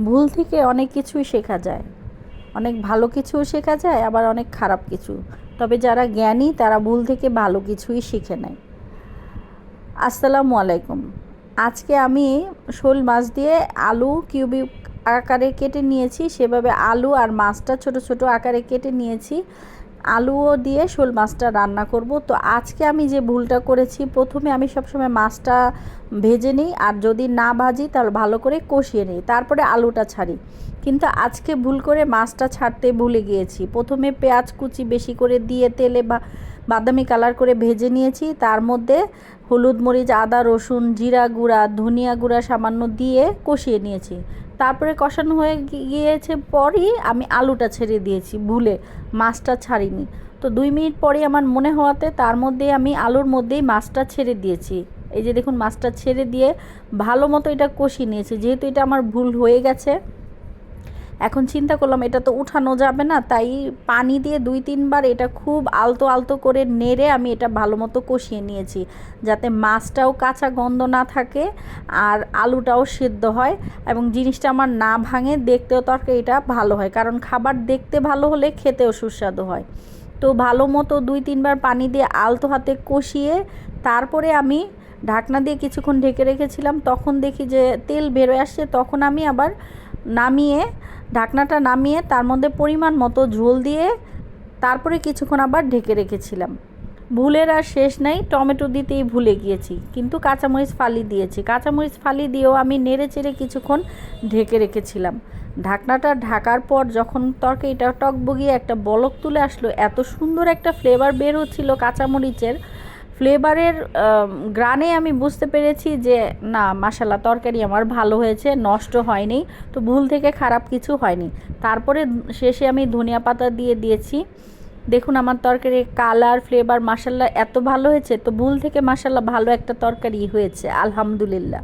ভুল থেকে অনেক কিছুই শেখা যায়, অনেক ভালো কিছুও শেখা যায়, আবার অনেক খারাপ কিছু। তবে যারা জ্ঞানী তারা ভুল থেকে ভালো কিছুই শিখে নেয়। আসসালামু আলাইকুম। আজকে আমি শোল মাছ দিয়ে আলু কিউবিক আকারে কেটে নিয়েছি, সেভাবে আলু আর মাছটা ছোট ছোট আকারে কেটে নিয়েছি। আলুও দিয়ে শোল মাছটা রান্না করব। তো আজকে আমি যে ভুলটা করেছি, প্রথমে আমি সবসময় মাছটা ভেজে নিই, আর যদি না ভাজি তাহলে ভালো করে কষিয়ে নিই, তারপরে আলুটা ছাড়ি। কিন্তু আজকে ভুল করে মাছটা ছাড়তে ভুলে গিয়েছি। প্রথমে পেঁয়াজ কুচি বেশি করে দিয়ে তেলে বাদামি কালার করে ভেজে নিয়েছি, তার মধ্যে হলুদ মরিচ আদা রসুন জিরা গুঁড়া ধনিয়া গুঁড়া সামান্য দিয়ে কষিয়ে নিয়েছি। তারপরে কষানো হয়ে গিয়েছে পরই আমি আলুটা ছেড়ে দিয়েছি, ভুলে মাছটা ছাড়িনি। তো 2 মিনিট পরে আমার মনে হওয়াতে তার মধ্যে আমি আলুর মধ্যেই মাছটা ছেড়ে দিয়েছি। এই যে দেখুন, মাছটা ছেড়ে দিয়ে ভালো মতো এটা কষিয়ে নিয়েছি। যেহেতু এটা আমার ভুল হয়ে গেছে, এখন চিন্তা করলাম এটা তো উঠানো যাবে না, তাই পানি দিয়ে 2-3 বার এটা খুব আলতো আলতো করে নেড়ে আমি এটা ভালো মতো কষিয়ে নিয়েছি, যাতে মাছটাও কাঁচা গন্ধ না থাকে আর আলুটাও সিদ্ধ হয় এবং জিনিসটা আমার না ভাঙে, দেখতেও তরকারিটা ভালো হয়, কারণ খাবার দেখতে ভালো হলে খেতেও সুস্বাদু হয়। তো ভালো মতো 2-3 বার পানি দিয়ে আলতো হাতে কষিয়ে তারপরে আমি ঢাকনা দিয়ে কিছুক্ষণ ঢেকে রেখেছিলাম। তখন দেখি যে তেল বেরোয় আসছে, তখন আমি আবার নামিয়ে ঢাকনাটা নামিয়ে তার মধ্যে পরিমাণ মতো ঝোল দিয়ে তারপরে কিছুক্ষণ আবার ঢেকে রেখেছিলাম। ভুলের আর শেষ নাই, টমেটো দিতেই ভুলে গিয়েছি, কিন্তু কাঁচামরিচ ফালি দিয়েছি। কাঁচামরিচ ফালি দিয়েও আমি নেড়ে চেড়ে কিছুক্ষণ ঢেকে রেখেছিলাম। ঢাকনাটা ঢাকার পর যখন তরকারিটা টকবগিয়ে একটা বলক তুলে আসলো, এত সুন্দর একটা ফ্লেভার বের হচ্ছিল কাঁচামরিচের ফ্লেভারের গ্রানে আমি বুঝতে পেরেছি যে না, মাশাল্লাহ তরকারি আমার ভালো হয়েছে, নষ্ট হয়নি। তো ভুল থেকে খারাপ কিছু হয়নি। তারপরে শেষে আমি ধনিয়া পাতা দিয়ে দিয়েছি। দেখুন আমার তরকারির কালার ফ্লেভার মাশাল্লাহ এত ভালো হয়েছে। তো ভুল থেকে মাশাল্লাহ ভালো একটা তরকারি হয়েছে, আলহামদুলিল্লাহ।